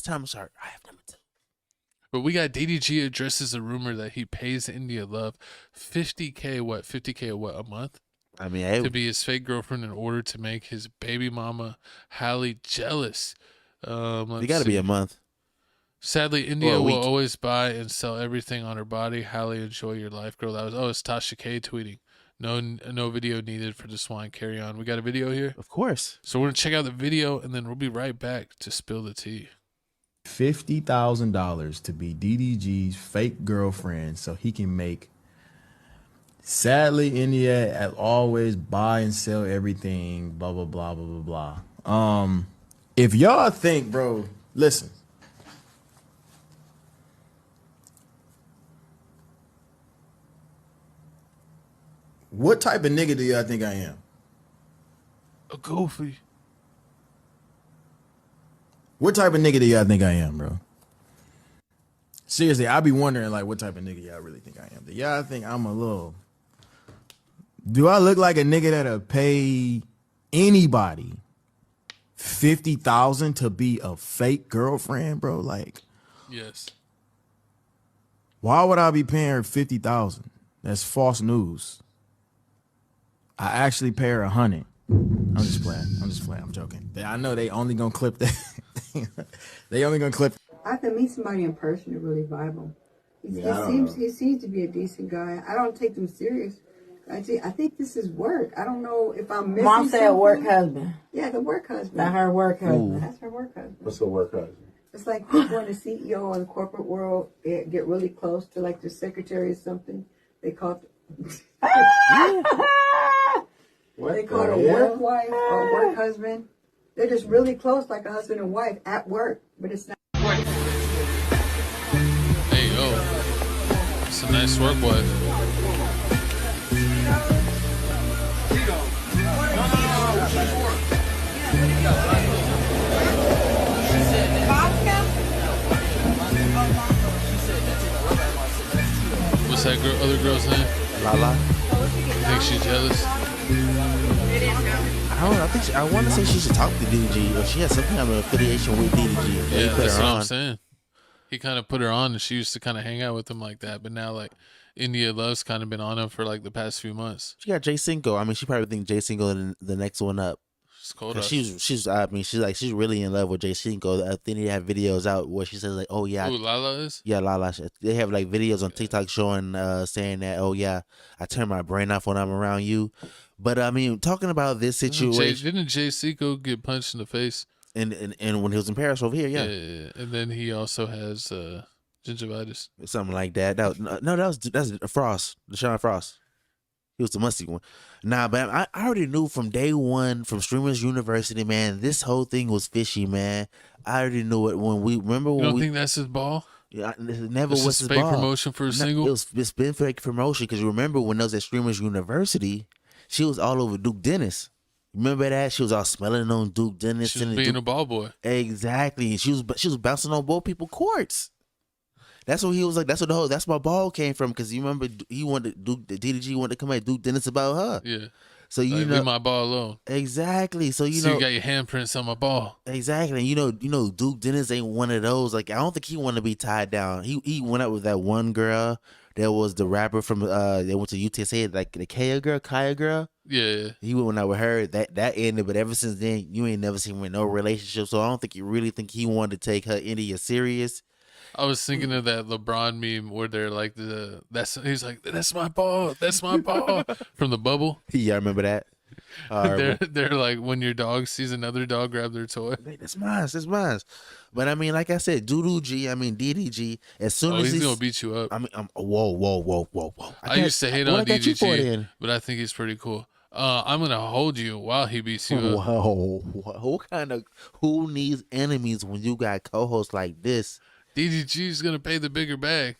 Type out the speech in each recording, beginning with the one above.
time. I'm sorry. I have number 2. But we got DDG addresses a rumor that he pays India Love $50K. What? $50K a month? I mean, to be his fake girlfriend in order to make his baby mama Hallie jealous. It got to be a month. Sadly, India will always buy and sell everything on her body. Hallie, enjoy your life, girl. That was it's Tasha K tweeting. No video needed for the swine. Carry on. We got a video here? Of course. So we're going to check out the video, and then we'll be right back to spill the tea. $50,000 to be DDG's fake girlfriend so he can make... Sadly, India as always buy and sell everything, blah, blah, blah, blah, blah, blah. If y'all think, bro, listen. What type of nigga do y'all think I am? A goofy. What type of nigga do y'all think I am, bro? Seriously, I be wondering, like, what type of nigga y'all really think I am. Do y'all think I'm a little... Do I look like a nigga that'll pay anybody $50,000 to be a fake girlfriend, bro? Like, yes. Why would I be paying her $50,000? That's false news. I actually pay her $100. I'm just playing. I'm joking. I know they only gonna clip that. They only gonna clip. I have to meet somebody in person to really vibe him. He seems to be a decent guy. I don't take him serious. I think this is work. I don't know if I'm missing Mom said something. work husband. Yeah, the work husband. Not her work husband. Ooh. That's her work husband. What's her work husband? It's like people in the CEO in the corporate world get really close to like the secretary or something. They call it they call it a work wife or a work husband. They're just really close, like a husband and wife at work, but it's not. Hey, yo. It's a nice work wife. What's that other girl's name? Lala. You think she's jealous? I don't know. I want to say she should talk to DDG, or she has some kind of affiliation with DDG. Yeah, that's what I'm saying. He kind of put her on, and she used to kind of hang out with him like that. But now, like, India Love's kind of been on him for like the past few months. She got Jay Cinco. I mean, she probably think Jay Cinco is the next one up. She's really in love with Jay Cinco. I think they have videos out where she says like, "Oh yeah, who Lala is?" Yeah, Lala. They have like videos on TikTok showing, saying that, "Oh yeah, I turn my brain off when I'm around you." But I mean, talking about this situation, didn't Jay Cinco get punched in the face? And when he was in Paris over here, yeah. And then he also has gingivitis, something like that. That's Frost, Deshaun Frost. He was the musty one. Nah, but I already knew from day one, from Streamers University, man, this whole thing was fishy, man. I already knew it when we remember. You don't think that's his ball? Yeah, it never was his fake ball. Promotion for a single. It's been fake promotion because you remember when I was at Streamers University, she was all over Duke Dennis. Remember that? She was all smelling on Duke Dennis. She was being a ball boy. Exactly. She was bouncing on both people's courts. That's what he was like. That's where ball came from. Because you remember he wanted DDG wanted to come at Duke Dennis about her. Yeah. So you know, leave my ball alone. Exactly. So you got your handprints on my ball. Exactly. And you know, Duke Dennis ain't one of those. Like I don't think he want to be tied down. He went out with that one girl. That was the rapper from they went to UTSA, like the Kaya girl. Yeah. He went out with her. That ended, but ever since then, you ain't never seen him in no relationship. So I don't think you really think he wanted to take her India serious. I was thinking of that LeBron meme where they're like he's like, that's my ball from the bubble. Yeah, I remember that. They're like when your dog sees another dog grab their toy. Hey, that's mine. But I mean, like I said, DDG, as soon as he's gonna beat you up. I mean, whoa. I used to hate on DDG, but I think he's pretty cool. I'm gonna hold you while he beats you up. Whoa, who needs enemies when you got co-hosts like this? DDG's gonna pay the bigger bag.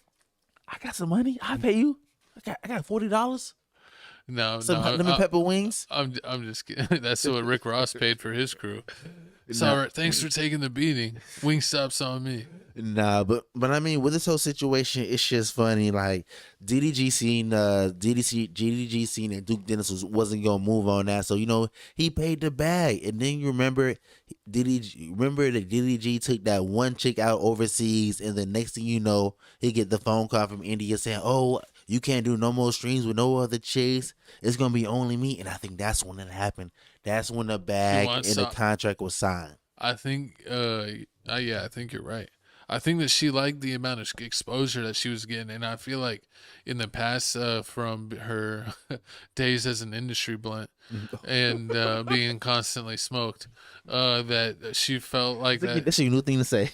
I got some money. I pay you. I got $40. No, lemon pepper wings. I'm just kidding. That's what Rick Ross paid for his crew. Sorry, thanks for taking the beating. Wingstop's on me. Nah, but I mean, with this whole situation, it's just funny. Like DDG seen DDG seen that Duke Dennis wasn't gonna move on that, so he paid the bag. And then you remember that DDG took that one chick out overseas, and the next thing you know, he get the phone call from India saying, "Oh, you can't do no more streams with no other chicks. It's gonna be only me." And I think that's when it happened. That's when the bag and the contract was signed. I think, I think you're right. I think that she liked the amount of exposure that she was getting, and I feel like in the past, from her days as an industry blunt and being constantly smoked, that she felt like that. That's your new thing to say.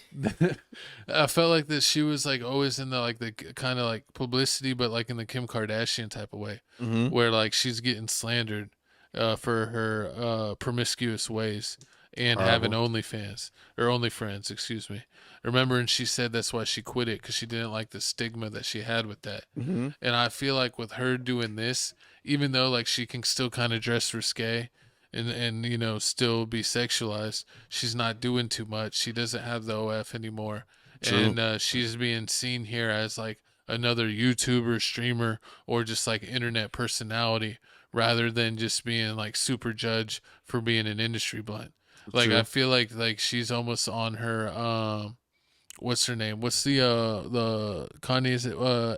I felt like that she was like always in the kind of like publicity, but like in the Kim Kardashian type of way, where like she's getting slandered for her promiscuous ways. And having OnlyFans, excuse me. Remember, and she said that's why she quit it, because she didn't like the stigma that she had with that. And I feel like with her doing this, even though like she can still kind of dress risque and still be sexualized, she's not doing too much. She doesn't have the OF anymore. True. And she's being seen here as like another YouTuber, streamer, or just like internet personality, rather than just being like super judge for being an industry blunt. Like, true. I feel like she's almost on her what's her name? What's the Kanye's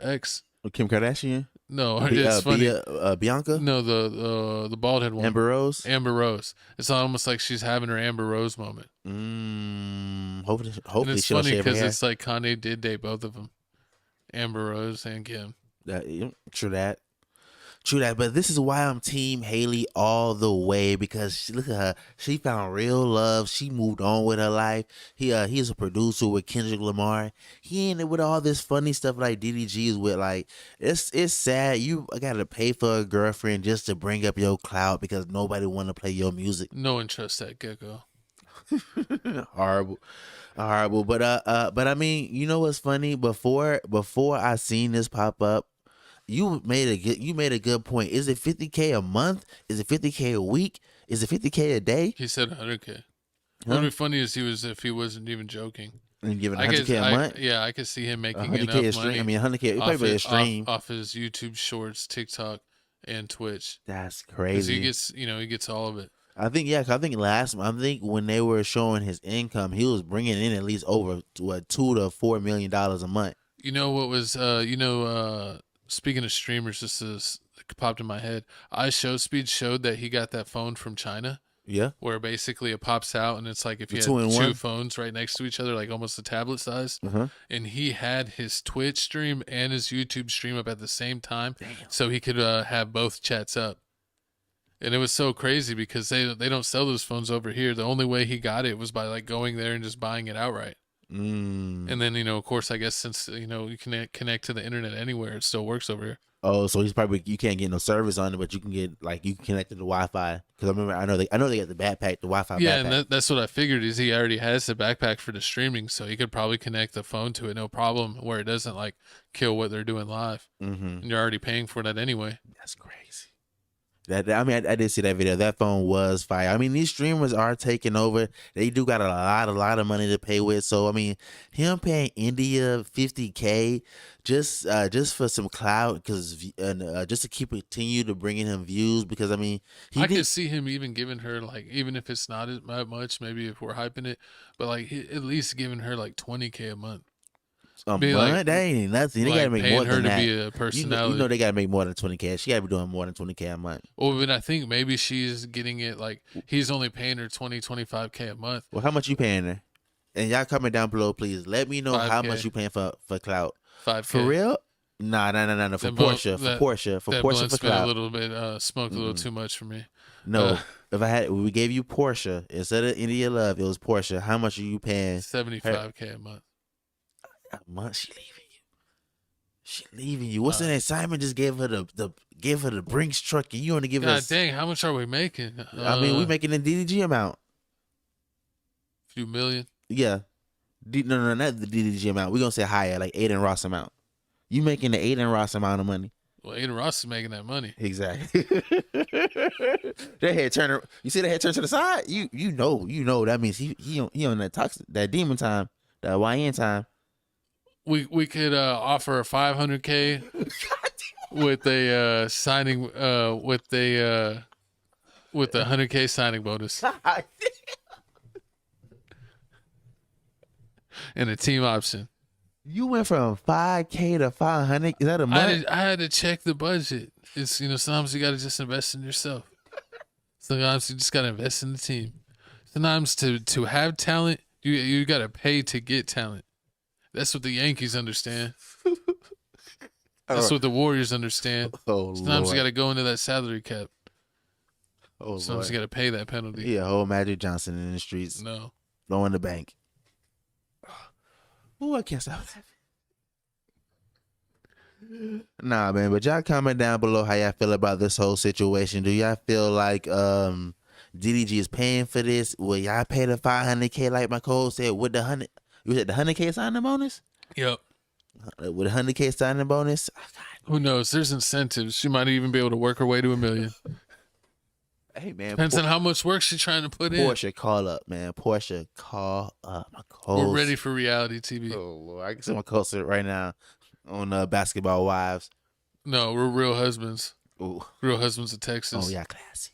ex? Kim Kardashian? No, it's funny. Bianca? No, the bald head one. Amber Rose? Amber Rose. It's almost like she's having her Amber Rose moment. Hopefully and it's she'll funny shave her because hair. it's like Kanye did date both of them, Amber Rose and Kim. True that. But this is why I'm Team Haley all the way, because look at her. She found real love. She moved on with her life. He's a producer with Kendrick Lamar. He ain't with all this funny stuff like DDG is with. Like, it's sad. You gotta pay for a girlfriend just to bring up your clout because nobody want to play your music. No one trusts that gecko. Horrible. But I mean, you know what's funny? Before I seen this pop up, you made a good point. Is it $50K a month? Is it $50K a week? Is it $50K a day? He said $100K. What would be funny is if he wasn't even joking. And giving $100K a month? Yeah, I could see him making $100K enough a stream. money. I mean, $100K probably a stream off his YouTube Shorts, TikTok, and Twitch. That's crazy. Because he gets all of it. I think when they were showing his income, he was bringing in at least over $2 to $4 million a month. You know what was speaking of streamers, this popped in my head. iShowSpeed showed that he got that phone from China. Yeah. Where basically it pops out and it's like if you had two phones right next to each other, like almost a tablet size. And he had his Twitch stream and his YouTube stream up at the same time. Damn. So he could have both chats up. And it was so crazy because they don't sell those phones over here. The only way he got it was by like going there and just buying it outright. And then, of course, I guess since, you can connect to the internet anywhere, it still works over here. Oh, so you can't get no service on it, but you can connect to the Wi-Fi. Because I know they got the backpack, the Wi-Fi backpack. Yeah, and that's what I figured is he already has the backpack for the streaming, so he could probably connect the phone to it, no problem, where it doesn't like kill what they're doing live. And you're already paying for that anyway. That's crazy. I did see that video. That phone was fire. I mean, these streamers are taking over. They do got a lot of money to pay with. So I mean, him paying India $50K just for some clout, just to continue to bring in him views. Because I mean, I could see him even giving her like, even if it's not as much, maybe if we're hyping it, but like at least giving her like $20K a month. A month? That ain't nothing. They gotta make more than that. Be a personality. They gotta make more than $20K. She gotta be doing more than $20K a month. Well, but I think maybe she's getting it like he's only paying her $25K a month. Well, how much you paying her? And y'all comment down below, please. Let me know 5K. How much you paying for clout. $5K. For real? Nah. For Porsche for clout. A little bit smoked a little too much for me. No. If we gave you Porsche instead of India Love, it was Porsche. How much are you paying? $75K a month. A month? She leaving you. What's the name? Simon just gave her the Brinks truck, and you only give us. God dang, how much are we making? I mean, we making the DDG amount. A few million. Yeah. No, not the DDG amount. We're gonna say higher, like Aiden Ross amount. You making the Aiden Ross amount of money. Well, Aiden Ross is making that money. Exactly. That head turn. You see that head turn to the side? You know. That means he on that toxic, that demon time, that YN time. we could offer a 500K with a signing with a 100K signing bonus and a team option. You went from 5K to 500. Is that a month? I had to check the budget. It's sometimes you got to just invest in yourself. Sometimes you just got to invest in the team. Sometimes to have talent, you got to pay to get talent. That's what the Yankees understand. That's what the Warriors understand. Oh, Sometimes Lord. you got to go into that salary cap. Oh, Sometimes you got to pay that penalty. Yeah, whole Magic Johnson in the streets, No. blowing the bank. Ooh, I can't stop laughing. Nah, man, but y'all comment down below how y'all feel about this whole situation. Do y'all feel like DDG is paying for this? Will y'all pay the 500K like my code said with the 100? You said the 100K signing bonus? Yep. With a 100K signing bonus? Who knows? There's incentives. She might even be able to work her way to $1 million. Hey, man. Depends on how much work she's trying to put in. Portia, call up, man. Portia, call up. My code. We're ready for reality TV. Oh, Lord. I can see my code right now on Basketball Wives. No, we're Real Husbands. Ooh. Real Husbands of Texas. Oh, yeah, classy.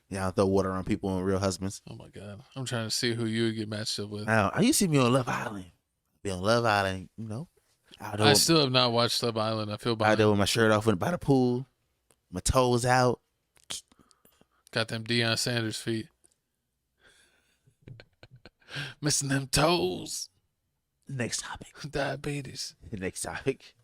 Yeah, I don't throw water on people on Real Husbands. Oh, my God. I'm trying to see who you would get matched up with. Now, you see me on Love Island. Be on Love Island, you know. I still have not watched Love Island. I feel Out behind. there with my shirt off by the pool, my toes out. Got them Deion Sanders feet. Missing them toes. Next topic. Diabetes. Next topic.